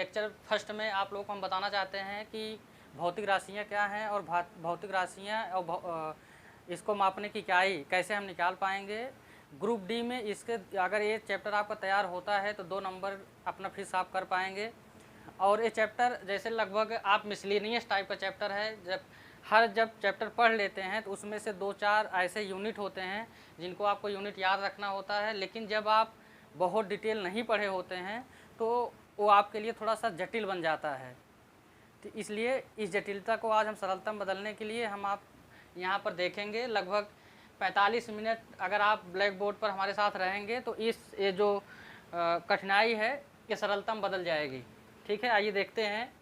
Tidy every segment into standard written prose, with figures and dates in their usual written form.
Lecture first में आप लोगों को हम बताना चाहते हैं कि भौतिक राशियाँ क्या हैं और भौतिक राशियाँ और इसको मापने की इकाई कैसे हम निकाल पाएंगे। ग्रुप डी में इसके अगर ये चैप्टर आपका तैयार होता है तो 2 नंबर अपना फिर साफ कर पाएंगे। और ये चैप्टर जैसे लगभग आप मिसलेनियस टाइप का चैप्टर है, जब चैप्टर पढ़ लेते हैं तो उसमें से 2-4 ऐसे यूनिट होते हैं जिनको आपको यूनिट याद रखना होता है, लेकिन जब आप बहुत डिटेल नहीं पढ़े होते हैं तो वो आपके लिए थोड़ा सा जटिल बन जाता है। तो इसलिए इस जटिलता को आज हम सरलता में बदलने के लिए हम आप यहाँ पर देखेंगे। लगभग 45 मिनट अगर आप ब्लैक बोर्ड पर हमारे साथ रहेंगे तो ये जो कठिनाई है ये सरलता में बदल जाएगी। ठीक है, आइए देखते हैं।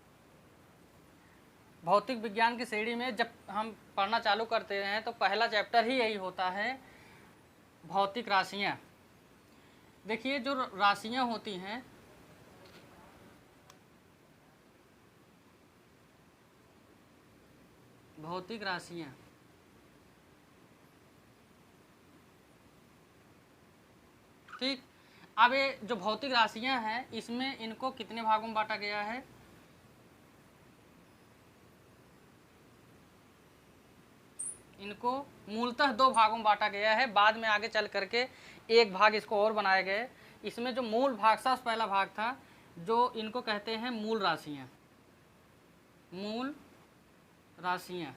भौतिक विज्ञान की श्रेणी में जब हम पढ़ना चालू करते हैं तो पहला चैप्टर ही यही होता है, भौतिक राशियाँ। देखिए जो राशियाँ होती हैं, भौतिक राशियाँ, ठीक। अब ये जो भौतिक राशियाँ हैं इसमें इनको कितने भागों में बांटा गया है? इनको मूलतः 2 भागों में बांटा गया है। बाद में आगे चल करके एक भाग इसको और बनाए गए। इसमें जो मूल भाग था, पहला भाग था जो इनको कहते हैं मूल राशियाँ। मूल राशियाँ,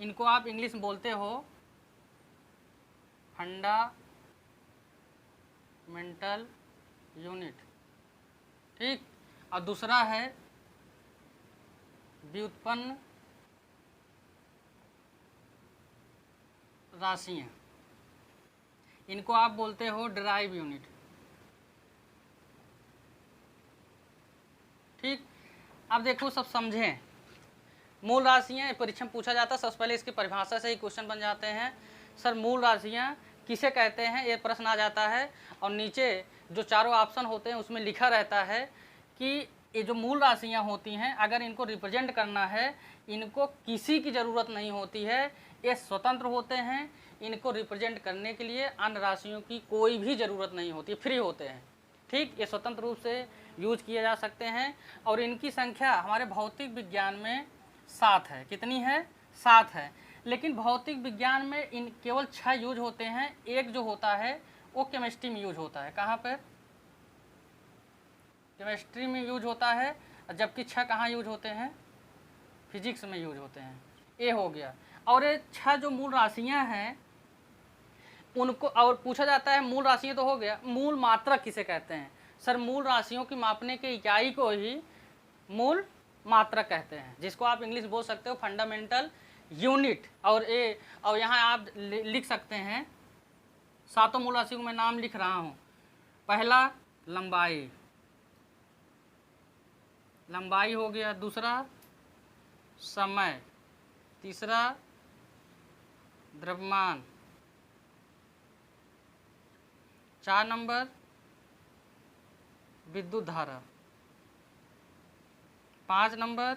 इनको आप इंग्लिश में बोलते हो फंडामेंटल यूनिट, ठीक। और दूसरा है व्युत्पन्न राशियाँ, इनको आप बोलते हो डिराइव यूनिट, ठीक। अब देखो सब समझें। मूल राशियाँ परीक्षा में पूछा जाता है, सबसे पहले इसकी परिभाषा से ही क्वेश्चन बन जाते हैं। सर मूल राशियाँ किसे कहते हैं, ये प्रश्न आ जाता है। और नीचे जो चारों ऑप्शन होते हैं उसमें लिखा रहता है कि ये जो मूल राशियाँ होती हैं अगर इनको रिप्रेजेंट करना है, इनको किसी की ज़रूरत नहीं होती है, ये स्वतंत्र होते हैं। इनको रिप्रेजेंट करने के लिए अन्य राशियों की कोई भी ज़रूरत नहीं होती, फ्री होते हैं, ठीक। ये स्वतंत्र रूप से यूज किए जा सकते हैं। और इनकी संख्या हमारे भौतिक विज्ञान में 7 है। कितनी है? 7 है। लेकिन भौतिक विज्ञान में इन केवल 6 यूज होते हैं। एक जो होता है वो केमिस्ट्री में यूज होता है। कहाँ पर? केमिस्ट्री में यूज होता है, जबकि 6 कहाँ यूज होते हैं? फिजिक्स में यूज होते हैं। ये हो गया। और ये 6 जो मूल राशियाँ हैं उनको, और पूछा जाता है मूल राशियाँ तो हो गया, मूल मात्रक किसे कहते हैं? सर मूल राशियों की मापने की इकाई को ही मूल मात्रक कहते हैं, जिसको आप इंग्लिश बोल सकते हो फंडामेंटल यूनिट। और यहाँ आप लिख सकते हैं 7 मूल राशियों को मैं नाम लिख रहा हूँ। पहला लंबाई, लंबाई हो गया। दूसरा समय, तीसरा द्रव्यमान, 4 नंबर विद्युत धारा, 5 नंबर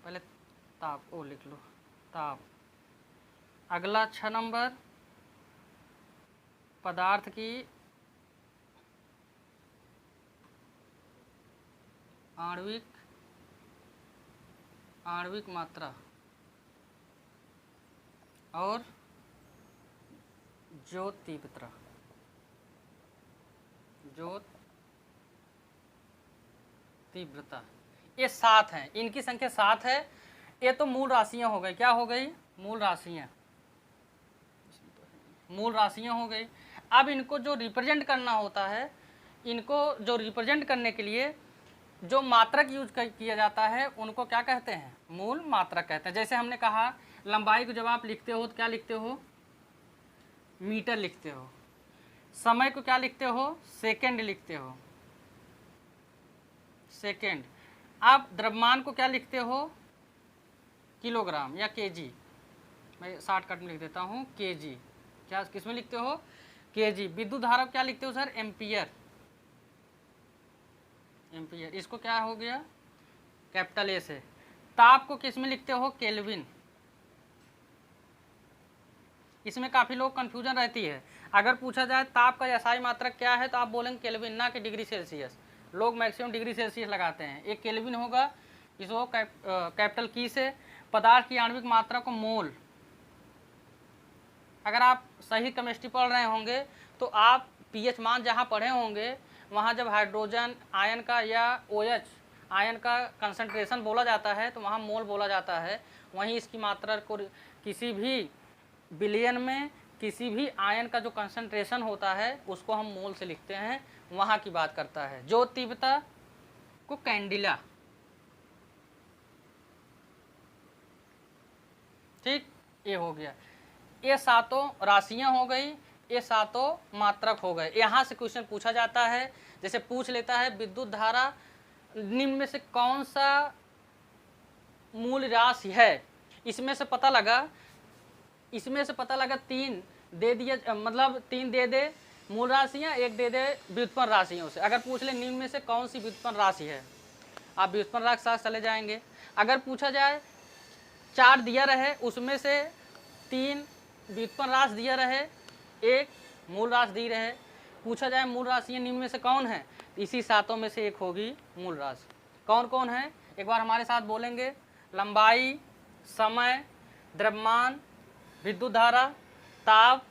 पहले ताप, ओ लिख लो ताप। अगला 6 नंबर पदार्थ की आणविक मात्रा और ज्योत तीव्रता, ये 7 हैं। इनकी संख्या 7 है। ये तो मूल राशियां हो गई। क्या हो गई? मूल राशियां हो गई। अब इनको जो रिप्रेजेंट करना होता है, इनको जो रिप्रेजेंट करने के लिए जो मात्रक यूज किया जाता है उनको क्या कहते हैं? मूल मात्रक कहते हैं। जैसे हमने कहा लंबाई को जब आप लिखते हो तो क्या लिखते हो? मीटर लिखते हो। समय को क्या लिखते हो? सेकंड लिखते हो, सेकंड। आप द्रव्यमान को क्या लिखते हो? किलोग्राम या केजी। मैं शॉर्टकट में लिख देता हूँ केजी। क्या किस में लिखते हो? केजी। विद्युत धारा क्या लिखते हो सर? एम्पियर। इसको क्या हो गया? कैपिटल ए से। ताप को किस में लिखते हो? केल्विन। इसमें काफ़ी लोग कन्फ्यूजन रहती है। अगर पूछा जाए ताप का एसआई मात्रक क्या है तो आप बोलेंगे केल्विन, ना कि डिग्री सेल्सियस। लोग मैक्सिमम डिग्री सेल्सियस लगाते हैं। एक केल्विन होगा, इसको कैपिटल की से। पदार्थ की आणविक मात्रा को मोल। अगर आप सही केमिस्ट्री पढ़ रहे होंगे तो आप पीएच मान जहाँ पढ़े होंगे वहाँ जब हाइड्रोजन आयन का या OH आयन का कंसंट्रेशन बोला जाता है तो वहाँ मोल बोला जाता है। वहीं इसकी मात्रा को किसी भी बिलियन में किसी भी आयन का जो कंसंट्रेशन होता है उसको हम मोल से लिखते हैं, वहाँ की बात करता है। जो तीव्रता को कैंडिला। ठीक, ये हो गया। ये सातों राशियां हो गई, ये सातों मात्रक हो गए। यहाँ से क्वेश्चन पूछा जाता है, जैसे पूछ लेता है विद्युत धारा निम्न में से कौन सा मूल राशि है। इसमें से पता लगा 3 दे दिया, मतलब 3 दे दे मूल राशियाँ, 1 दे दे व्युत्पन्न राशियों से। अगर पूछ ले निम्न में से कौन सी व्युत्पन्न राशि है, आप व्युत्पन्न राशि साथ चले जाएंगे। अगर पूछा जाए 4 दिया रहे, उसमें से 3 व्युत्पन्न राशि दिया रहे, 1 मूल राशि दी रहे, पूछा जाए मूल राशियाँ निम्न में से कौन है, इसी सातों में से एक होगी मूल राशि। कौन कौन है एक बार हमारे साथ बोलेंगे। लंबाई, समय, द्रव्यमान, विद्युत धारा, ताप,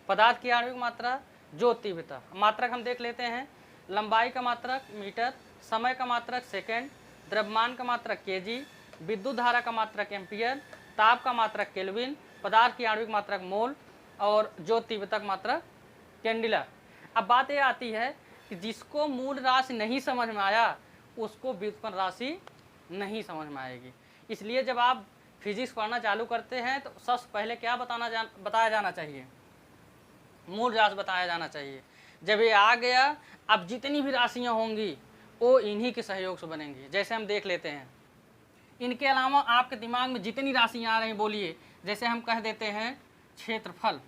पदार्थ की आणविक मात्रा, ज्योत तीव्रता। मात्रक हम देख लेते हैं। लंबाई का मात्रक मीटर, समय का मात्रक सेकेंड, द्रव्यमान का मात्रक केजी, विद्युत धारा का मात्रक एम्पियर, ताप का मात्रक केल्विन, पदार्थ की आणविक मात्रक मोल और ज्योत तीव्रता का मात्रक कैंडिला। अब बात ये आती है कि जिसको मूल राशि नहीं समझ में आया उसको व्युत्पन्न राशि नहीं समझ में आएगी। इसलिए जब आप फिजिक्स पढ़ना चालू करते हैं तो सबसे पहले क्या बताया जाना चाहिए, मूल राशि बताया जाना चाहिए। जब ये आ गया, अब जितनी भी राशियाँ होंगी वो इन्हीं के सहयोग से बनेंगी। जैसे हम देख लेते हैं, इनके अलावा आपके दिमाग में जितनी राशियाँ आ रही बोलिए। जैसे हम कह देते हैं क्षेत्रफल,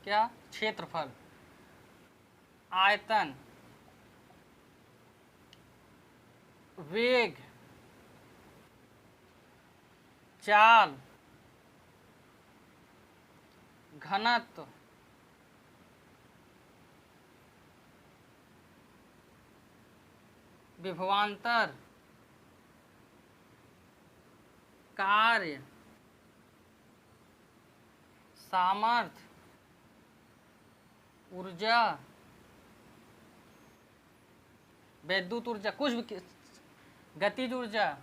क्या क्षेत्रफल, आयतन, वेग, चाल, घनत्व, विभवांतर, कार्य, सामर्थ्य, ऊर्जा, वैद्युत ऊर्जा, कुछ भी, गतिज ऊर्जा,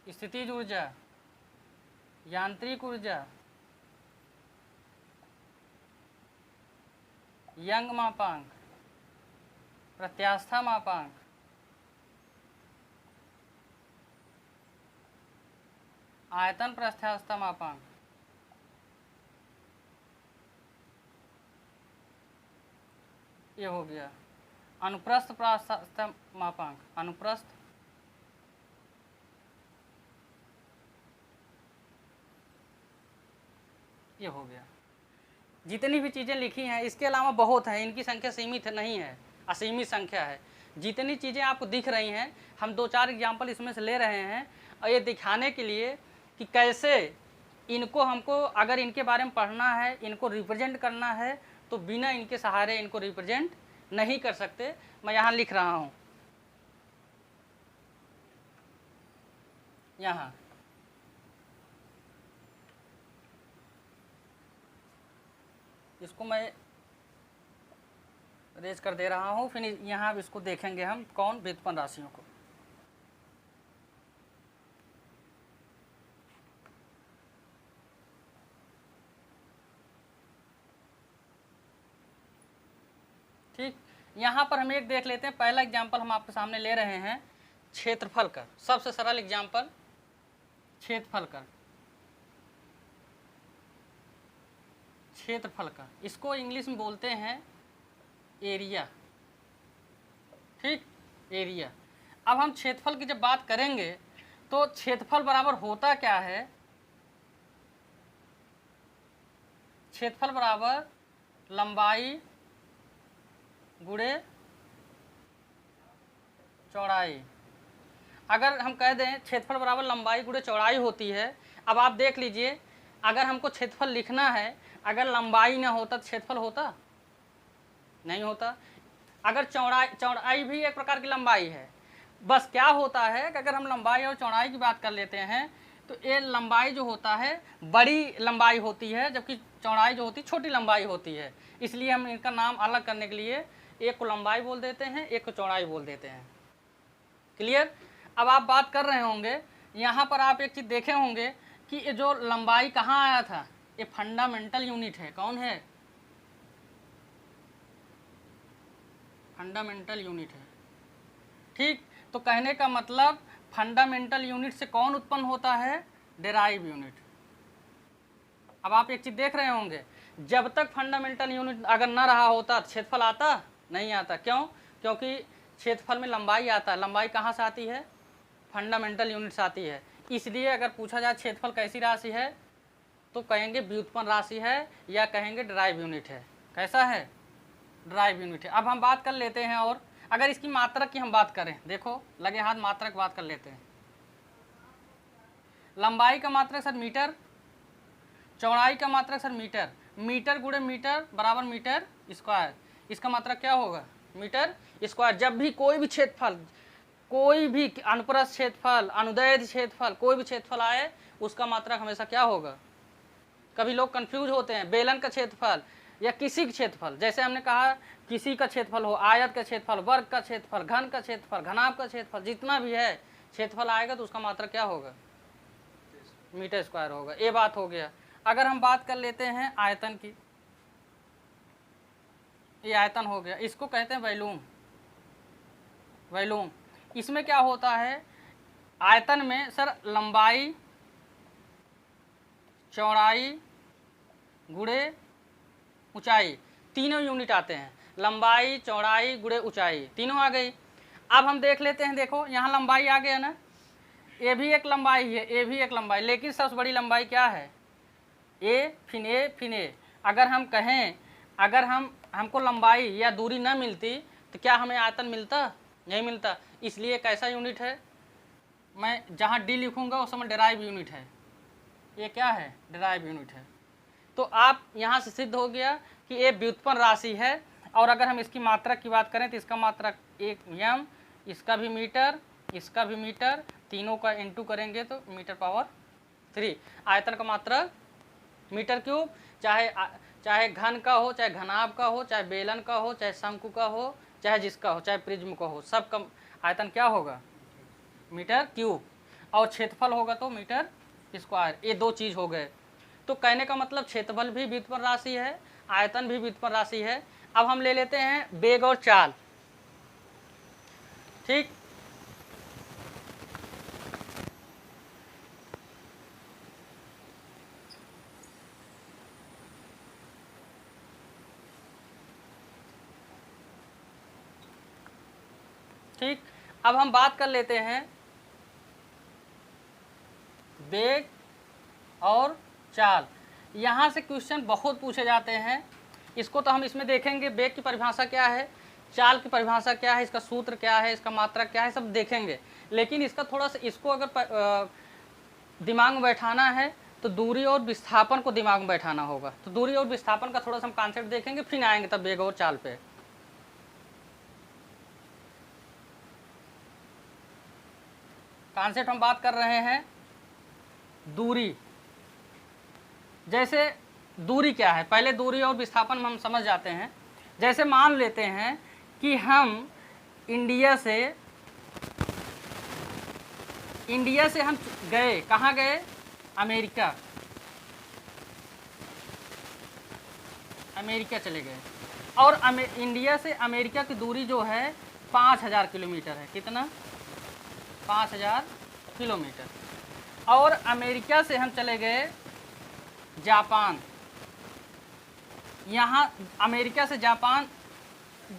स्थितिज ऊर्जा, यांत्रिक ऊर्जा, यंग मापांक, प्रत्यास्था मापांक, आयतन प्रत्यास्था मापांक, ये हो गया। अनुप्रस्थ प्रत्यास्था मापांक, अनुप्रस्थ, ये हो गया। जितनी भी चीज़ें लिखी हैं इसके अलावा बहुत हैं, इनकी संख्या सीमित नहीं है, असीमित संख्या है। जितनी चीज़ें आपको दिख रही हैं हम 2-4 एग्जाम्पल इसमें से ले रहे हैं, और ये दिखाने के लिए कि कैसे इनको हमको अगर इनके बारे में पढ़ना है, इनको रिप्रेजेंट करना है तो बिना इनके सहारे इनको रिप्रेजेंट नहीं कर सकते। मैं यहाँ लिख रहा हूँ, यहाँ इसको मैं रेज कर दे रहा हूँ, फिर यहाँ इसको देखेंगे हम कौन व्युत्पन्न राशियों को। ठीक, यहाँ पर हम एक देख लेते हैं। पहला एग्जाम्पल हम आपके सामने ले रहे हैं क्षेत्रफल का, सबसे सरल एग्जाम्पल क्षेत्रफल का। क्षेत्रफल का इसको इंग्लिश में बोलते हैं एरिया। ठीक, एरिया। अब हम क्षेत्रफल की जब बात करेंगे तो क्षेत्रफल बराबर होता क्या है, क्षेत्रफल बराबर लंबाई गुणे चौड़ाई। अगर हम कह दें क्षेत्रफल बराबर लंबाई गुणे चौड़ाई होती है, अब आप देख लीजिए, अगर हमको क्षेत्रफल लिखना है, अगर लंबाई ना होता तो क्षेत्रफल होता नहीं होता। अगर चौड़ाई भी एक प्रकार की लंबाई है, बस क्या होता है कि अगर हम लंबाई और चौड़ाई की बात कर लेते हैं तो ये लंबाई जो होता है बड़ी लंबाई होती है, जबकि चौड़ाई जो होती है छोटी लंबाई होती है। इसलिए हम इनका नाम अलग करने के लिए एक को लंबाई बोल देते हैं, एक को चौड़ाई बोल देते हैं। क्लियर। अब आप बात कर रहे होंगे, यहाँ पर आप एक चीज़ देखे होंगे कि ये जो लंबाई कहाँ आया था, ये फंडामेंटल यूनिट है। कौन है? फंडामेंटल यूनिट है। ठीक, तो कहने का मतलब फंडामेंटल यूनिट से कौन उत्पन्न होता है? Derive unit. अब आप एक चीज़ देख रहे होंगे, जब तक फंडामेंटल यूनिट अगर ना रहा होता तो क्षेत्रफल आता नहीं आता। क्यों? क्योंकि क्षेत्रफल में लंबाई आता है। लंबाई कहाँ से आती है? फंडामेंटल यूनिट से आती है। इसलिए अगर पूछा जाए क्षेत्रफल कैसी राशि है तो कहेंगे व्युत्पन्न राशि है, या कहेंगे डेराइव यूनिट है। कैसा है? डेराइव यूनिट है। अब हम बात कर लेते हैं, और अगर इसकी मात्रक की हम बात करें, देखो लगे हाथ मात्रक बात कर लेते हैं। लंबाई का मात्रक सर मीटर, चौड़ाई का मात्रक सर मीटर। मीटर गुणे मीटर बराबर मीटर स्क्वायर। इसका मात्रक क्या होगा? Metre square. जब भी कोई भी क्षेत्रफल, कोई भी अनुप्रस्थ क्षेत्रफल, अनुदैर्ध्य क्षेत्रफल, कोई भी क्षेत्रफल आए, उसका मात्रक हमेशा क्या होगा? कभी लोग कंफ्यूज होते हैं, बेलन का क्षेत्रफल या किसी का क्षेत्रफल, जैसे हमने कहा किसी का क्षेत्रफल हो, आयत का क्षेत्रफल, वर्ग का क्षेत्रफल, घन का क्षेत्रफल, घनाभ का क्षेत्रफल, जितना भी है क्षेत्रफल आएगा तो उसका मात्रक क्या होगा? मीटर स्क्वायर होगा। ये बात हो गया। अगर हम बात कर लेते हैं आयतन की, ये आयतन हो गया, इसको कहते हैं वॉल्यूम। वॉल्यूम, इसमें क्या होता है, आयतन में सर लंबाई, चौड़ाई गुणे ऊंचाई, तीनों यूनिट आते हैं। लंबाई, चौड़ाई गुणे ऊंचाई, तीनों आ गई। अब हम देख लेते हैं, देखो यहाँ लंबाई आ गया ना, ये भी एक लंबाई है, ये भी एक लंबाई, लेकिन सबसे बड़ी लंबाई क्या है? ए फिर ए फिर ए। अगर हम कहें, अगर हमको लंबाई या दूरी न मिलती तो क्या हमें आयतन मिलता? नहीं मिलता। इसलिए कैसा यूनिट है, मैं जहाँ डी लिखूँगा उस समय डेराइव यूनिट है। ये क्या है? डेराइव यूनिट है। तो आप यहाँ से सिद्ध हो गया कि ये व्युत्पन्न राशि है। और अगर हम इसकी मात्रक की बात करें तो इसका मात्रक 1 यम, इसका भी मीटर, इसका भी मीटर, तीनों का इनटू करेंगे तो मीटर पावर 3। आयतन का मात्रक मीटर क्यूब, चाहे घन का हो, चाहे घनाभ का हो, चाहे बेलन का हो, चाहे शंकु का हो, चाहे जिसका हो, चाहे प्रिज्म का हो, सब का आयतन क्या होगा? Metre cube. और क्षेत्रफल होगा तो मीटर स्क्वायर। ये दो चीज़ हो गए। तो कहने का मतलब क्षेत्रफल भी व्युत्पन्न राशि है, आयतन भी व्युत्पन्न राशि है। अब हम ले लेते हैं वेग और चाल। ठीक, ठीक। अब हम बात कर लेते हैं वेग और चाल। यहाँ से क्वेश्चन बहुत पूछे जाते हैं। इसको तो हम इसमें देखेंगे, वेग की परिभाषा क्या है, चाल की परिभाषा क्या है, इसका सूत्र क्या है, इसका मात्रक क्या है, सब देखेंगे। लेकिन इसका थोड़ा सा, इसको अगर दिमाग में बैठाना है तो दूरी और विस्थापन को दिमाग में बैठाना होगा। तो दूरी और विस्थापन का थोड़ा सा हम कॉन्सेप्ट देखेंगे, फिर आएंगे तब वेग और चाल पे। कॉन्सेप्ट हम बात कर रहे हैं दूरी। जैसे दूरी क्या है, पहले दूरी और विस्थापन में हम समझ जाते हैं। जैसे मान लेते हैं कि हम इंडिया से हम गए, कहाँ गए? अमेरिका चले गए। और इंडिया से अमेरिका की दूरी जो है 5000 किलोमीटर है। कितना? 5000 किलोमीटर। और अमेरिका से हम चले गए जापान। यहाँ अमेरिका से जापान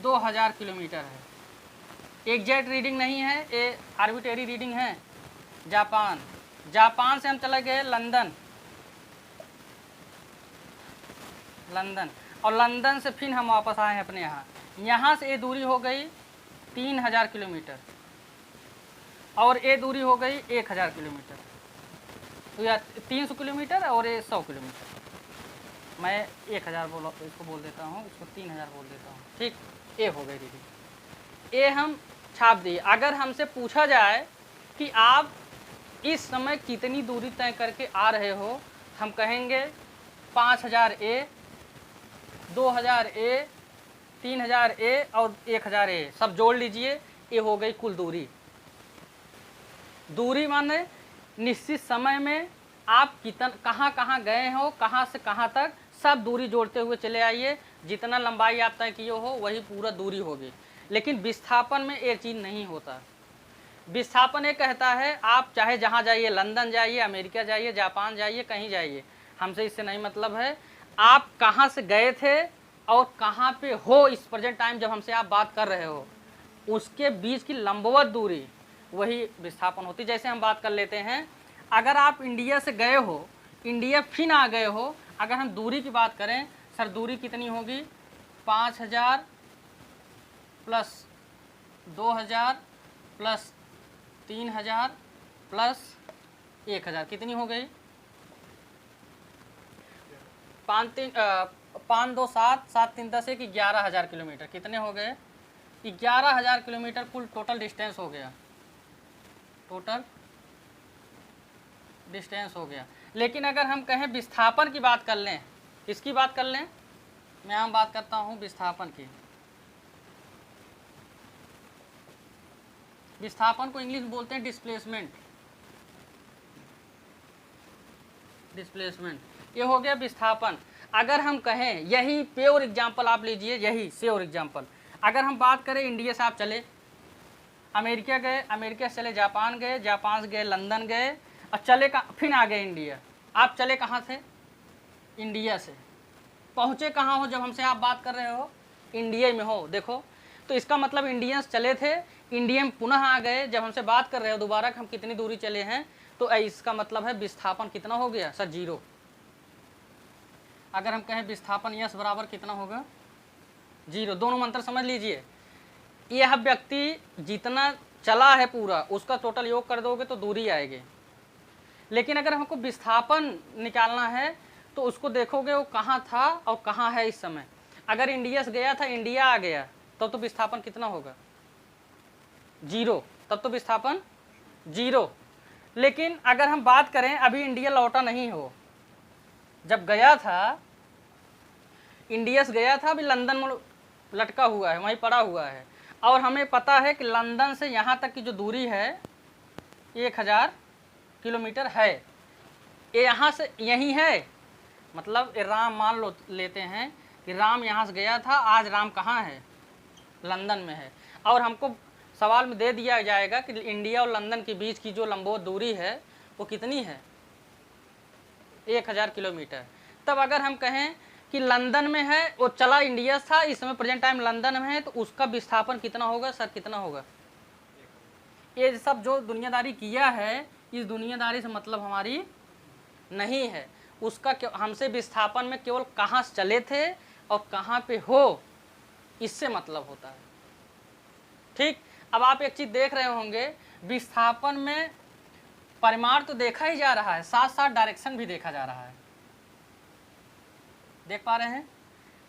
2000 किलोमीटर है। एग्जैक्ट रीडिंग नहीं है, ये आर्बिट्रेरी रीडिंग है। जापान से हम चले गए लंदन, और लंदन से फिर हम वापस आए हैं अपने यहाँ। यहाँ से ये दूरी हो गई 3000 किलोमीटर। और ये दूरी हो गई 1000 किलोमीटर, तो या 300 किलोमीटर और ये 100 किलोमीटर। मैं 1000 इसको बोल देता हूँ, इसको 3000 बोल देता हूँ, ठीक। ये हो गई दीदी, ये हम छाप दिए। अगर हमसे पूछा जाए कि आप इस समय कितनी दूरी तय करके आ रहे हो, हम कहेंगे 5000 ए, 2000 ए, 3000 ए और 1000 ए, सब जोड़ लीजिए, ये हो गई कुल दूरी। दूरी माने निश्चित समय में आप कहाँ कहाँ गए हो, कहाँ से कहाँ तक, सब दूरी जोड़ते हुए चले आइए। जितना लंबाई आप तय किए हो वही पूरा दूरी होगी। लेकिन विस्थापन में ये चीज़ नहीं होता। विस्थापन ये कहता है आप चाहे जहाँ जाइए, लंदन जाइए, अमेरिका जाइए, जापान जाइए, कहीं जाइए, हमसे इससे नहीं मतलब है। आप कहाँ से गए थे और कहाँ पे हो इस प्रेजेंट टाइम जब हमसे आप बात कर रहे हो, उसके बीच की लंबवत दूरी वही विस्थापन होती है। जैसे हम बात कर लेते हैं, अगर आप इंडिया से गए हो, इंडिया फिर आ गए हो, अगर हम दूरी की बात करें, सर दूरी कितनी होगी? 5000 प्लस 2000 प्लस 3000 प्लस 1000, कितनी हो गई? 5 2 7 7 3 10 1 11000 किलोमीटर। कितने हो गए? 11000 किलोमीटर कुल टोटल डिस्टेंस हो गया, टोटल डिस्टेंस हो गया। लेकिन अगर हम कहें विस्थापन की बात कर लें, इसकी बात कर लें, मैं हम बात करता हूं विस्थापन की। विस्थापन को इंग्लिश में बोलते हैं डिस्प्लेसमेंट। डिस्प्लेसमेंट, ये हो गया विस्थापन। अगर हम कहें, यही प्योर एग्जांपल आप लीजिए, यही श्योर एग्जांपल। अगर हम बात करें इंडिया से आप चले अमेरिका गए, अमेरिका से चले जापान गए, जापान से गए लंदन गए, और चले फिर आ गए इंडिया। आप चले कहाँ से? इंडिया से। पहुँचे कहाँ हो जब हमसे आप बात कर रहे हो? इंडिया में हो। देखो, तो इसका मतलब इंडियंस चले थे, इंडिया में पुनः आ गए, जब हमसे बात कर रहे हो दोबारा कि हम कितनी दूरी चले हैं, तो इसका मतलब है विस्थापन कितना हो गया? सर 0। अगर हम कहें विस्थापन यस बराबर कितना होगा? 0। दोनों में अंतर समझ लीजिए। यह व्यक्ति जितना चला है पूरा, उसका टोटल योग कर दोगे तो दूरी आएगी। लेकिन अगर हमको विस्थापन निकालना है तो उसको देखोगे वो कहाँ था और कहाँ है इस समय। अगर इंडिया से गया था, इंडिया आ गया, तब तो विस्थापन कितना होगा? 0। तब तो विस्थापन 0। लेकिन अगर हम बात करें अभी इंडिया लौटा नहीं हो, जब गया था, इंडिया से गया था, अभी लंदन में लटका हुआ है, वहीं पड़ा हुआ है, और हमें पता है कि लंदन से यहाँ तक की जो दूरी है 1000 किलोमीटर है। ये यहाँ से यहीं है, मतलब राम मान लो लेते हैं कि राम यहाँ से गया था, आज राम कहाँ है? लंदन में है। और हमको सवाल में दे दिया जाएगा कि इंडिया और लंदन के बीच की जो लंबवत दूरी है वो कितनी है? 1000 किलोमीटर। तब अगर हम कहें कि लंदन में है, वो चला इंडिया था, इस समय प्रेजेंट टाइम लंदन में है, तो उसका विस्थापन कितना होगा? सर कितना होगा? ये सब जो दुनियादारी किया है, इस दुनियादारी से मतलब हमारी नहीं है। उसका हमसे विस्थापन में केवल कहाँ से चले थे और कहाँ पे हो, इससे मतलब होता है। ठीक। अब आप एक चीज देख रहे होंगे, विस्थापन में परिमाण तो देखा ही जा रहा है, साथ साथ डायरेक्शन भी देखा जा रहा है। देख पा रहे हैं?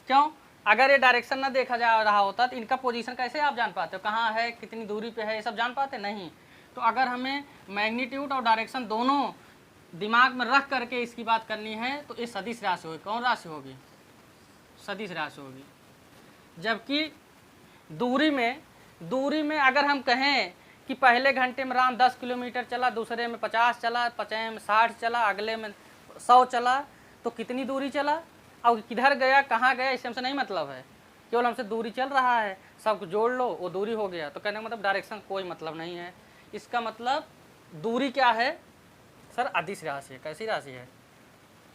क्यों? अगर ये डायरेक्शन ना देखा जा रहा होता तो इनका पोजीशन कैसे आप जान पाते हो, कहाँ है, कितनी दूरी पे है, ये सब जान पाते? नहीं। तो अगर हमें मैग्नीट्यूड और डायरेक्शन दोनों दिमाग में रख करके इसकी बात करनी है तो ये सदिश राशि होगी। कौन राशि होगी? सदिश राशि होगी। जबकि दूरी में अगर हम कहें कि पहले घंटे में राम 10 किलोमीटर चला, दूसरे में 50 चला, पचें में 60 चला, अगले में 100 चला, तो कितनी दूरी चला और किधर गया, कहाँ गया, इससे हमसे नहीं मतलब है। केवल हमसे दूरी चल रहा है, सब कुछ जोड़ लो, वो दूरी हो गया। तो कहने का मतलब डायरेक्शन कोई मतलब नहीं है। इसका मतलब दूरी क्या है? सर अदिश राशि है। कैसी राशि है?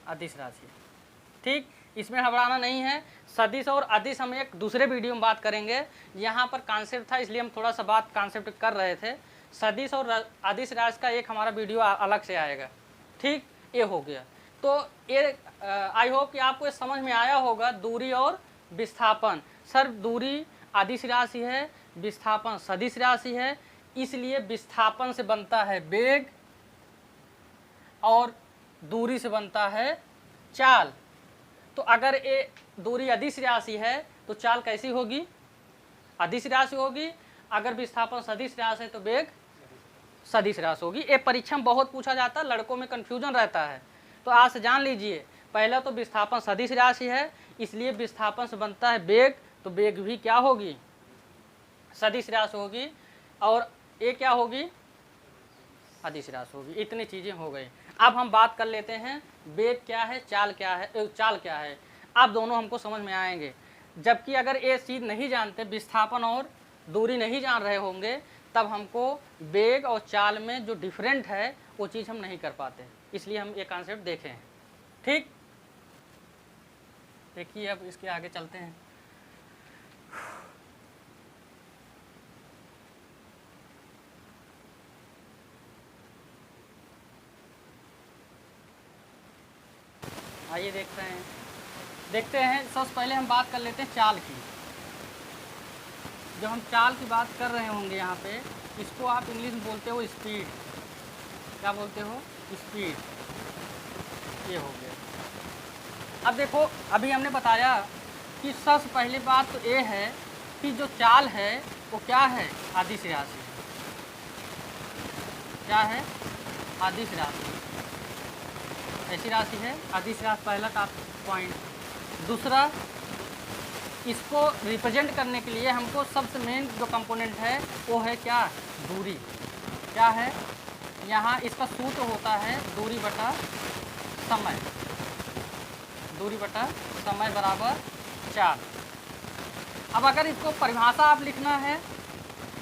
अदिश राशि। ठीक, इसमें घबराना नहीं है। सदिश और अदिश हम एक दूसरे वीडियो में बात करेंगे। यहाँ पर कॉन्सेप्ट था इसलिए हम थोड़ा सा बात कॉन्सेप्ट कर रहे थे। सदिश और अदिश राशि का एक हमारा वीडियो अलग से आएगा। ठीक, ये हो गया। तो ये आई होप कि आपको ये समझ में आया होगा, दूरी और विस्थापन। सर दूरी अदिश राशि है, विस्थापन सदिश राशि है, इसलिए विस्थापन से बनता है वेग और दूरी से बनता है चाल। तो अगर ये दूरी अदिश राशि है तो चाल कैसी होगी? अदिश राशि होगी। अगर विस्थापन सदिश राशि है तो वेग सदिश राशि होगी। ये परीक्षा में बहुत पूछा जाता है, लड़कों में कन्फ्यूजन रहता है। तो आज से जान लीजिए, पहला तो विस्थापन सदिश राशि है, इसलिए विस्थापन से बनता है वेग, तो वेग भी क्या होगी? सदिश राशि होगी। और ये क्या होगी? अदिश राशि होगी। इतनी चीज़ें हो गई। अब हम बात कर लेते हैं वेग क्या है, चाल क्या है, चाल क्या है। अब दोनों हमको समझ में आएंगे। जबकि अगर ये चीज़ नहीं जानते, विस्थापन और दूरी नहीं जान रहे होंगे, तब हमको वेग और चाल में जो डिफरेंट है वो चीज़ हम नहीं कर पाते। इसलिए हम ये कॉन्सेप्ट देखें। ठीक, देखिए अब इसके आगे चलते हैं। आइए देखते हैं। सबसे पहले हम बात कर लेते हैं चाल की। जब हम चाल की बात कर रहे होंगे यहाँ पे, इसको आप इंग्लिश में बोलते हो स्पीड। क्या बोलते हो? स्पीड। ये हो गया। अब देखो, अभी हमने बताया कि सबसे पहली बात तो ये है कि जो चाल है वो क्या है? अदिश राशि। क्या है? अदिश राशि। ऐसी राशि है अदिश राशि, पहला पॉइंट। दूसरा, इसको रिप्रेजेंट करने के लिए हमको सबसे मेन जो कंपोनेंट है वो है क्या? दूरी। क्या है? यहाँ इसका सूत्र होता है दूरी बटा समय। दूरी बटा समय बराबर चाल। अब अगर इसको परिभाषा आप लिखना है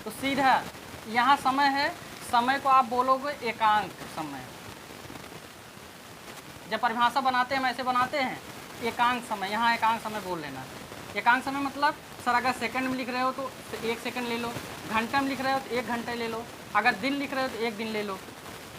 तो सीधा यहाँ समय है, समय को आप बोलोगे एकांक समय। जब परिभाषा बनाते हैं हम ऐसे बनाते हैं, एकांक समय, यहाँ एकांक समय बोल लेना। एकांक समय मतलब सर अगर सेकंड में लिख रहे हो तो 1 सेकंड ले लो, घंटा में लिख रहे हो तो 1 घंटे ले लो, अगर दिन लिख रहे हो तो 1 दिन ले लो।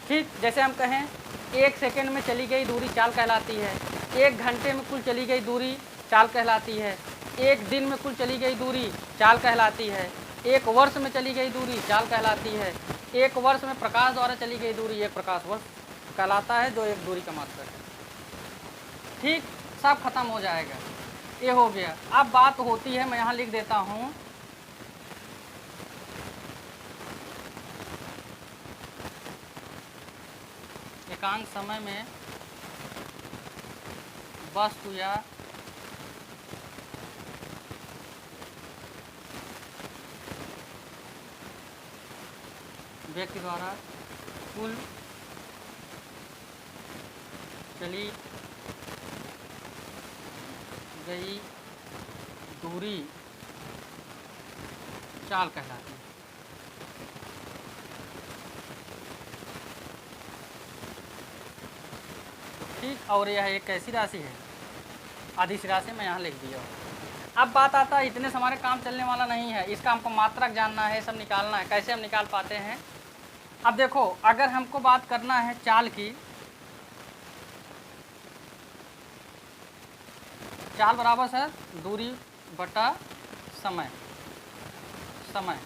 ठीक, जैसे हम कहें 1 सेकंड में चली गई दूरी चाल कहलाती है, 1 घंटे में कुल चली गई दूरी चाल कहलाती है, 1 दिन में कुल चली गई दूरी चाल कहलाती है, 1 वर्ष में चली गई दूरी चाल कहलाती है, 1 वर्ष में प्रकाश द्वारा चली गई दूरी 1 प्रकाश वर्ष कहलाता है, जो 1 दूरी का मात्रक है। ठीक, सब खत्म हो जाएगा। ये हो गया। अब बात होती है, मैं यहाँ लिख देता हूँ, एकांक समय में वस्तु या व्यक्ति द्वारा कुल चली गई दूरी चाल कहलाती है। ठीक, और यह एक कैसी राशि है? अदिश राशि। मैं यहाँ लिख दिया। अब बात आता है, इतने से हमारे काम चलने वाला नहीं है, इसका हमको मात्रक जानना है, सब निकालना है। कैसे हम निकाल पाते हैं? अब देखो, अगर हमको बात करना है चाल की, चाल बराबर सर दूरी बटा समय। समय।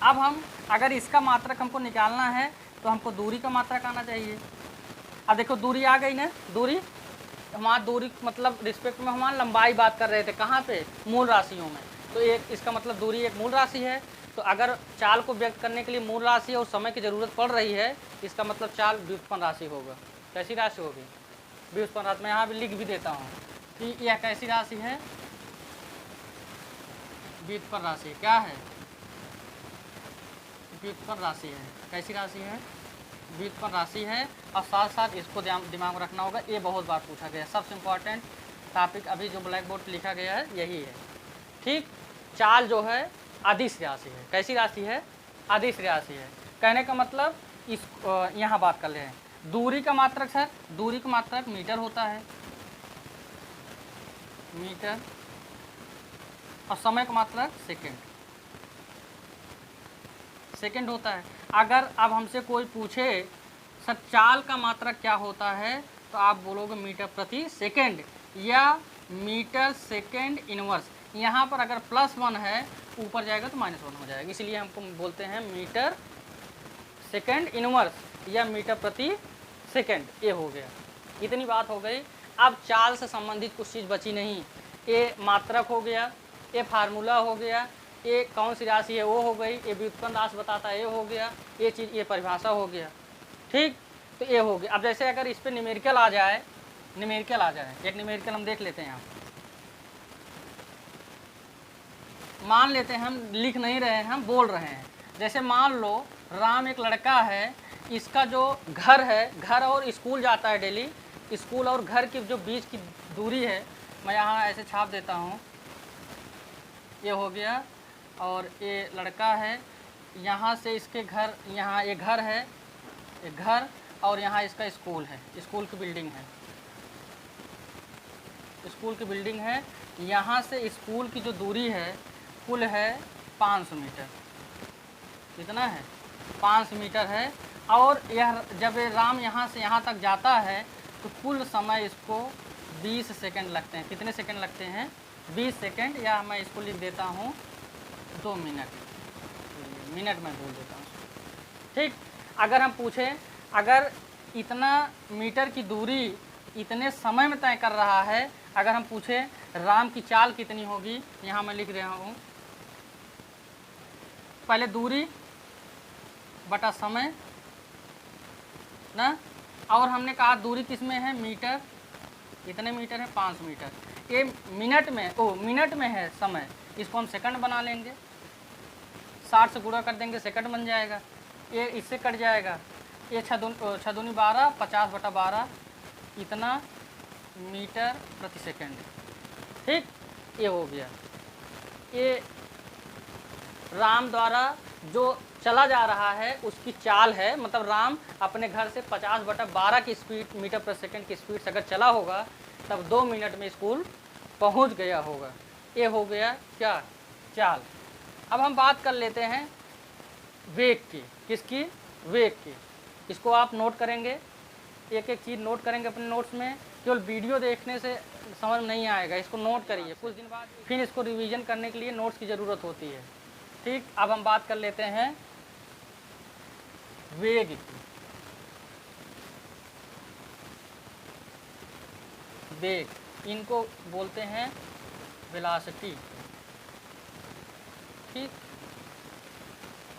अब हम अगर इसका मात्रक हमको निकालना है तो हमको दूरी का मात्रक आना चाहिए। अब देखो दूरी आ गई ना, दूरी हमारा दूरी मतलब रिस्पेक्ट में हमारा लंबाई बात कर रहे थे, कहाँ पे? मूल राशियों में। तो एक इसका मतलब दूरी एक मूल राशि है। तो अगर चाल को व्यक्त करने के लिए मूल राशि और समय की ज़रूरत पड़ रही है, इसका मतलब चाल व्युत्पन्न राशि होगा। कैसी राशि होगी? व्युत्पन्न राशि। मैं यहाँ भी लिख भी देता हूँ कि यह कैसी राशि है? व्युत्पन्न राशि। क्या है? व्युत्पन्न राशि है। कैसी राशि है? व्युत्पन्न राशि है। और साथ साथ इसको दिमाग में रखना होगा, ये बहुत बार पूछा गया है। सबसे इम्पोर्टेंट टॉपिक अभी जो ब्लैक बोर्ड पर लिखा गया है यही है। ठीक, चाल जो है अदिश राशि है। कैसी राशि है? अदिश राशि है। कहने का मतलब इस यहाँ बात कर ले हैं, दूरी का मात्रक सर, दूरी का मात्रक मीटर होता है, मीटर, और समय का मात्रक सेकंड, सेकंड होता है। अगर अब हमसे कोई पूछे सर चाल का मात्रक क्या होता है, तो आप बोलोगे मीटर प्रति सेकंड या मीटर सेकंड इनवर्स। यहाँ पर अगर +1 है, ऊपर जाएगा तो -1 हो जाएगा, इसलिए हमको बोलते हैं मीटर सेकंड इनवर्स या मीटर प्रति सेकंड, ये हो गया। इतनी बात हो गई। अब चाल से संबंधित कुछ चीज़ बची नहीं। ये मात्रक हो गया, ये फार्मूला हो गया, ये कौन सी राशि है वो हो गई, ये व्युत्पन्न राशि बताता है ये हो गया, ये चीज़ ये परिभाषा हो गया। ठीक, तो ये हो गया। अब जैसे अगर इस पर न्यूमेरिकल आ जाए, एक न्यूमेरिकल हम देख लेते हैं यहाँ। मान लेते हैं हम लिख नहीं रहे हैं, हम बोल रहे हैं। जैसे मान लो राम एक लड़का है, इसका जो घर है, घर और स्कूल जाता है डेली, स्कूल और घर की जो बीच की दूरी है, मैं यहाँ ऐसे छाप देता हूँ, ये हो गया। और ये लड़का है, यहाँ से इसके घर, यहाँ ये घर है, ये घर, और यहाँ इसका स्कूल है, स्कूल की बिल्डिंग है, स्कूल की बिल्डिंग है। यहाँ से स्कूल की जो दूरी है कुल है 500 मीटर। कितना है? 500 मीटर है। और यह जब राम यहाँ से यहाँ तक जाता है तो कुल समय इसको 20 सेकंड लगते हैं। कितने सेकंड लगते हैं? 20 सेकंड, या मैं इसको लिख देता हूँ 2 मिनट, मिनट में बोल देता हूँ। ठीक, अगर हम पूछें अगर इतना मीटर की दूरी इतने समय में तय कर रहा है, अगर हम पूछें राम की चाल कितनी होगी, यहाँ मैं लिख रहा हूँ, पहले दूरी बटा समय ना, और हमने कहा दूरी किस में है? मीटर। कितने मीटर है? 500 मीटर। ये मिनट में, मिनट में है समय, इसको हम सेकंड बना लेंगे, 60 से गुणा कर देंगे, सेकंड बन जाएगा। ये इससे कट जाएगा, ये 6 दूनी 12, 50/12 इतना मीटर प्रति सेकंड। ठीक, ये हो गया। ये राम द्वारा जो चला जा रहा है उसकी चाल है, मतलब राम अपने घर से 50/12 की स्पीड, मीटर प्रति सेकंड की स्पीड से अगर चला होगा तब 2 मिनट में स्कूल पहुंच गया होगा। ये हो गया क्या? चाल। अब हम बात कर लेते हैं वेग की। किसकी? वेग की। इसको आप नोट करेंगे, एक एक चीज़ नोट करेंगे अपने नोट्स में। केवल वीडियो देखने से समझ नहीं आएगा, इसको नोट करिए। कुछ दिन बाद फिर इसको रिवीजन करने के लिए नोट्स की ज़रूरत होती है। ठीक, अब हम बात कर लेते हैं वेग की। वेग, इनको बोलते हैं वेलोसिटी। ठीक,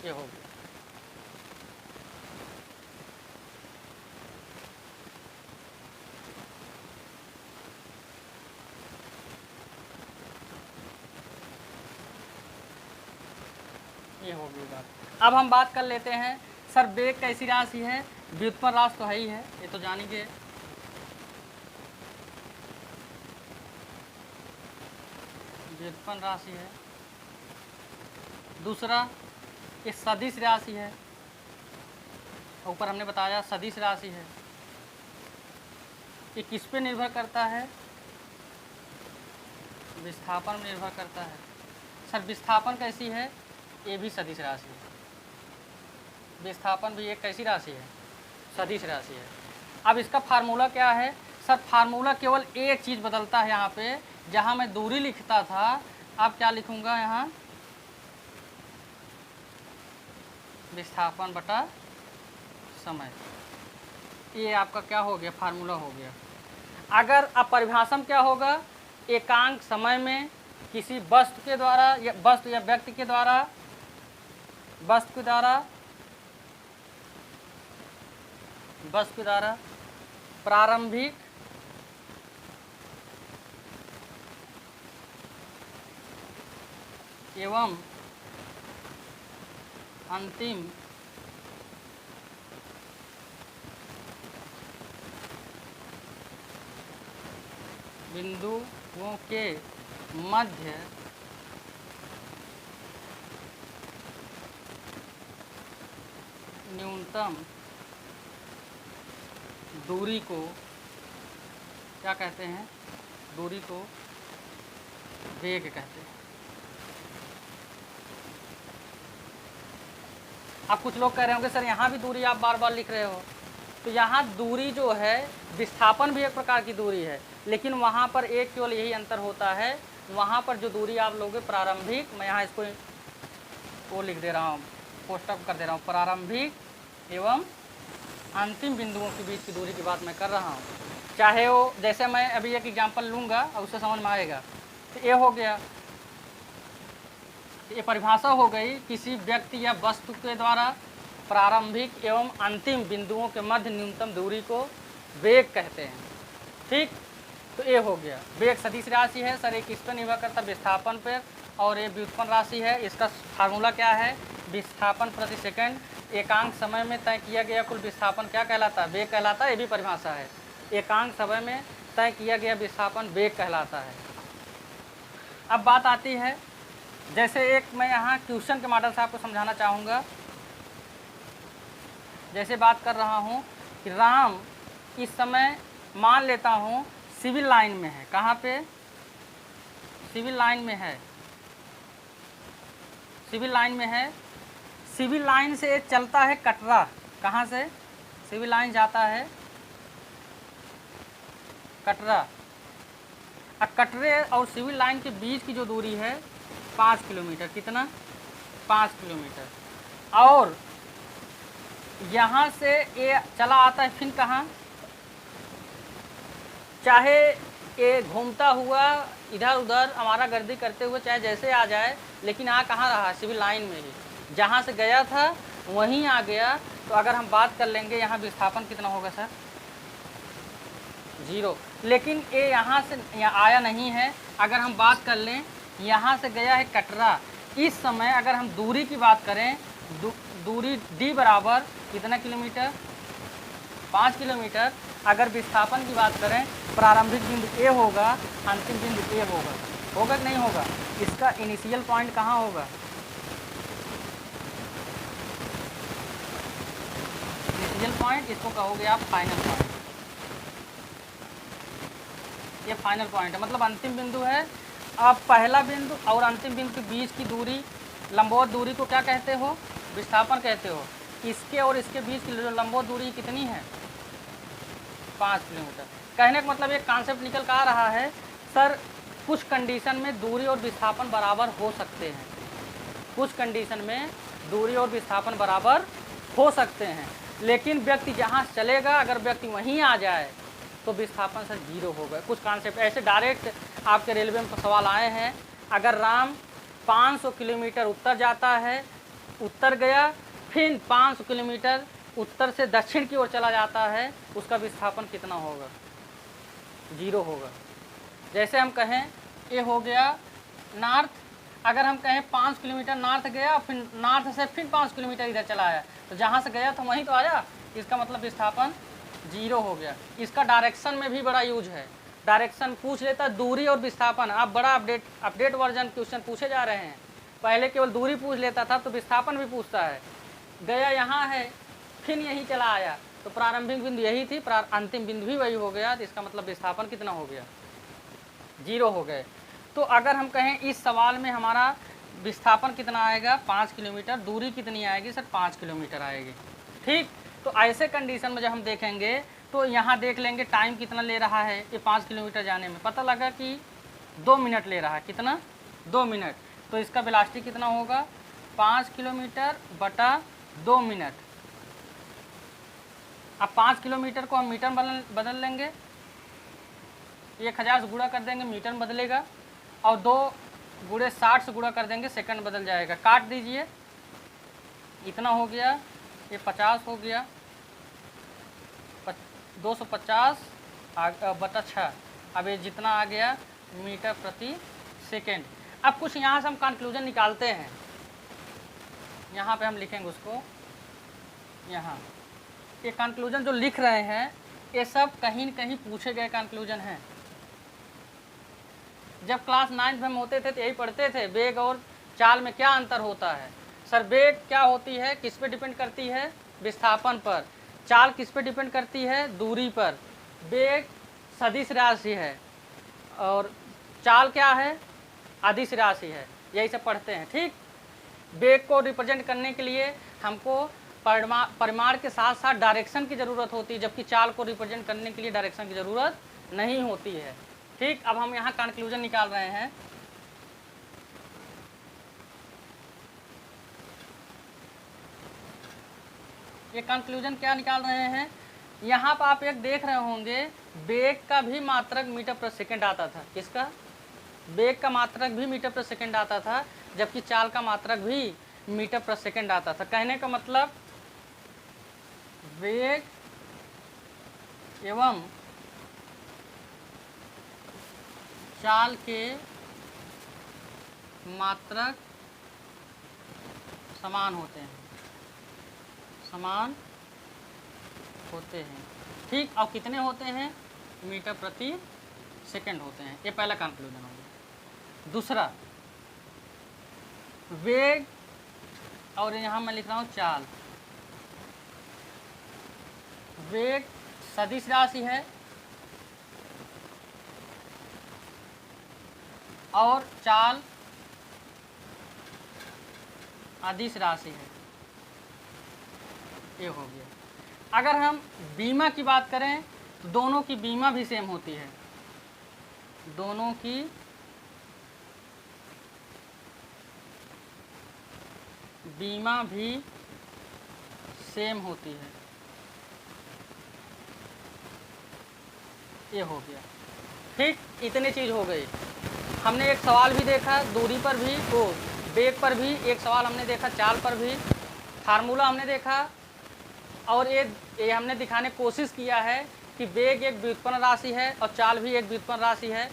ये हो गया। ये हो गई बात। अब हम बात कर लेते हैं सर वेग कैसी राशि है? व्युत्पन्न राशि तो है ही है, ये तो जानेंगे। व्युत्पन्न राशि है। दूसरा ये सदिश राशि है, ऊपर हमने बताया सदिश राशि है। ये किस पे निर्भर करता है? विस्थापन में निर्भर करता है। सर विस्थापन कैसी है? ये भी सदिश राशि है। विस्थापन भी एक कैसी राशि है? सदिश राशि है। अब इसका फार्मूला क्या है? सर फार्मूला केवल एक चीज़ बदलता है यहाँ पे, जहाँ मैं दूरी लिखता था अब क्या लिखूँगा यहाँ? विस्थापन बटा समय। ये आपका क्या हो गया? फार्मूला हो गया। अगर अब परिभाषा में क्या होगा? एकांक समय में किसी वस्तु के द्वारा या वस्तु या व्यक्ति के द्वारा, वस्तु के द्वारा प्रारंभिक एवं अंतिम बिंदुओं के मध्य न्यूनतम दूरी को क्या कहते हैं? दूरी को वेग कहते हैं। अब कुछ लोग कह रहे होंगे सर यहाँ भी दूरी आप बार बार लिख रहे हो, तो यहाँ दूरी जो है विस्थापन भी एक प्रकार की दूरी है, लेकिन वहाँ पर एक केवल यही अंतर होता है, वहाँ पर जो दूरी आप लोगे प्रारंभिक, मैं यहाँ इसको वो लिख दे रहा हूँ, पोस्टअप कर दे रहा हूँ, प्रारंभिक एवं अंतिम बिंदुओं के बीच की दूरी की बात मैं कर रहा हूँ। चाहे वो, जैसे मैं अभी एक एग्जाम्पल लूँगा और उससे समझ में आएगा। तो ये हो गया, ये परिभाषा हो गई किसी व्यक्ति या वस्तु के द्वारा प्रारंभिक एवं अंतिम बिंदुओं के मध्य न्यूनतम दूरी को वेग कहते हैं। ठीक, तो ये हो गया। वेग सदिश राशि है सर, एक किस पर निर्भर करता है, विस्थापन पर, और ये व्युत्पन्न राशि है। इसका फार्मूला क्या है, विस्थापन प्रति सेकंड एकांक समय में तय किया गया कुल विस्थापन क्या कहलाता है, वेग कहलाता है। ये भी परिभाषा है, एकांक समय में तय किया गया विस्थापन वेग कहलाता है। अब बात आती है, जैसे एक मैं यहाँ ट्यूशन के मॉडल से आपको समझाना चाहूँगा। जैसे बात कर रहा हूँ कि राम इस समय मान लेता हूँ सिविल लाइन में है। कहाँ पे, सिविल लाइन में है, सिविल लाइन में है। सिविल लाइन से चलता है कटरा। कहाँ से, सिविल लाइन जाता है कटरा। अब कटरे और सिविल लाइन के बीच की जो दूरी है 5 किलोमीटर। कितना, 5 किलोमीटर। और यहाँ से ये चला आता है फिर कहाँ, चाहे ये घूमता हुआ इधर उधर हमारा गर्दी करते हुए चाहे जैसे आ जाए, लेकिन आ कहाँ रहा, सिविल लाइन में ही। जहाँ से गया था वहीं आ गया। तो अगर हम बात कर लेंगे यहाँ विस्थापन कितना होगा सर, 0। लेकिन ये यहाँ से यहाँ आया नहीं है। अगर हम बात कर लें यहाँ से गया है कटरा, इस समय अगर हम दूरी की बात करें, दूरी d बराबर कितना किलोमीटर, 5 किलोमीटर। अगर विस्थापन की बात करें, प्रारंभिक बिंदु A होगा, अंतिम बिंदु A होगा। होगा कि नहीं होगा, इसका इनिशियल पॉइंट कहाँ होगा, इनिशियल पॉइंट, इसको कहोगे आप फाइनल पॉइंट। ये फाइनल पॉइंट है, मतलब अंतिम बिंदु है। अब पहला बिंदु और अंतिम बिंदु के बीच की दूरी, लंबवत दूरी को क्या कहते हो, विस्थापन कहते हो। इसके और इसके बीच की जो लंबवत दूरी कितनी है, 5 किलोमीटर। कहने का मतलब एक कॉन्सेप्ट निकल कर आ रहा है सर, कुछ कंडीशन में दूरी और विस्थापन बराबर हो सकते हैं, कुछ कंडीशन में दूरी और विस्थापन बराबर हो सकते हैं। लेकिन व्यक्ति जहाँ चलेगा, अगर व्यक्ति वहीं आ जाए तो विस्थापन सर 0 होगा। कुछ कॉन्सेप्ट ऐसे डायरेक्ट आपके रेलवे में सवाल आए हैं। अगर राम 500 किलोमीटर उत्तर जाता है, उत्तर गया, फिर 500 किलोमीटर उत्तर से दक्षिण की ओर चला जाता है, उसका विस्थापन कितना होगा, 0 होगा। जैसे हम कहें ये हो गया नॉर्थ, अगर हम कहें 5 किलोमीटर नॉर्थ गया, फिर नॉर्थ से फिर 5 किलोमीटर इधर चला आया, तो जहाँ से गया था वहीं तो आया, इसका मतलब विस्थापन 0 हो गया। इसका डायरेक्शन में भी बड़ा यूज है, डायरेक्शन पूछ लेता, दूरी और विस्थापन। आप बड़ा अपडेट वर्जन क्वेश्चन पूछे जा रहे हैं। पहले केवल दूरी पूछ लेता था, तो विस्थापन भी पूछता है। गया यहाँ है, फिर यहीं चला आया, तो प्रारंभिक बिंदु यही थी, अंतिम बिंदु भी वही हो गया, तो इसका मतलब विस्थापन कितना हो गया, 0 हो गए। तो अगर हम कहें इस सवाल में हमारा विस्थापन कितना आएगा, 5 किलोमीटर, दूरी कितनी आएगी सर, 5 किलोमीटर आएगी। ठीक, तो ऐसे कंडीशन में जब हम देखेंगे तो यहाँ देख लेंगे टाइम कितना ले रहा है ये 5 किलोमीटर जाने में। पता लगा कि 2 मिनट ले रहा है, कितना, 2 मिनट। तो इसका वेलोसिटी कितना होगा, 5 किलोमीटर बटा 2 मिनट। अब 5 किलोमीटर को हम मीटर बदल लेंगे, 1000 से गुणा कर देंगे, मीटर बदलेगा, और 2 गुणे 60 से गुणा कर देंगे, सेकंड बदल जाएगा। काट दीजिए, इतना हो गया, ये 50 हो गया, 250 बटा 6। अब ये जितना आ गया मीटर प्रति सेकेंड। अब कुछ यहाँ से हम कंक्लूजन निकालते हैं, यहाँ पे हम लिखेंगे उसको, यहाँ ये कंक्लूजन जो लिख रहे हैं ये सब कहीं न कहीं पूछे गए कंक्लूजन हैं। जब क्लास 9 में हम होते थे तो यही पढ़ते थे, वेग और चाल में क्या अंतर होता है। सर वेग क्या होती है, किस पे डिपेंड करती है, विस्थापन पर। चाल किस पे डिपेंड करती है, दूरी पर। वेग सदिश राशि है और चाल क्या है, अदिश राशि है। यही सब पढ़ते हैं। ठीक, वेग को रिप्रेजेंट करने के लिए हमको परिमाण के साथ साथ डायरेक्शन की ज़रूरत होती है, जबकि चाल को रिप्रेजेंट करने के लिए डायरेक्शन की ज़रूरत नहीं होती है। ठीक, अब हम यहाँ कंक्लूजन निकाल रहे हैं। ये कंक्लूजन क्या निकाल रहे हैं, यहाँ पर आप एक देख रहे होंगे वेग का भी मात्रक मीटर प्रति सेकंड आता था। किसका? वेग का मात्रक भी मीटर प्रति सेकंड आता था, जबकि चाल का मात्रक भी मीटर प्रति सेकंड आता था। कहने का मतलब वेग एवं चाल के मात्रक समान होते हैं, समान होते हैं। ठीक, और कितने होते हैं? मीटर प्रति सेकंड होते हैं। ये पहला कंक्लूजन हो गया। दूसरा, वेग और यहाँ मैं लिख रहा हूँ चाल। वेग सदिश राशि है और चाल अदिश राशि है। ये हो गया। अगर हम बीमा की बात करें तो दोनों की बीमा भी सेम होती है, दोनों की बीमा भी सेम होती है। ये हो गया। ठीक, इतनी चीज़ हो गई। हमने एक सवाल भी देखा दूरी पर भी, तो वेग पर भी एक सवाल हमने देखा, चाल पर भी फार्मूला हमने देखा, और ये हमने दिखाने की कोशिश किया है कि वेग एक व्युत्पन्न राशि है और चाल भी एक व्युत्पन्न राशि है।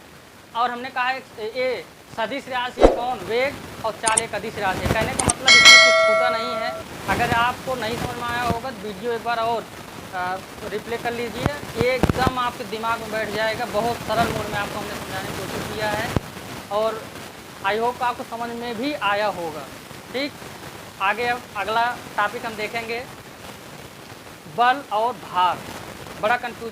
और हमने कहा है ये सदिश राशि कौन? वेग, और चाल एक अदिश राशि है। कहने का मतलब इसमें कुछ छूटा नहीं है। अगर आपको नहीं समझ में आया होगा तो वीडियो एक बार और रिप्ले कर लीजिए, एकदम आपके दिमाग में बैठ जाएगा। बहुत सरल मोड में आपको हमने समझाने की कोशिश किया है और आई होप आपको समझ में भी आया होगा। ठीक, आगे अब अगला टॉपिक हम देखेंगे बल और भार। बड़ा कंफ्यूजन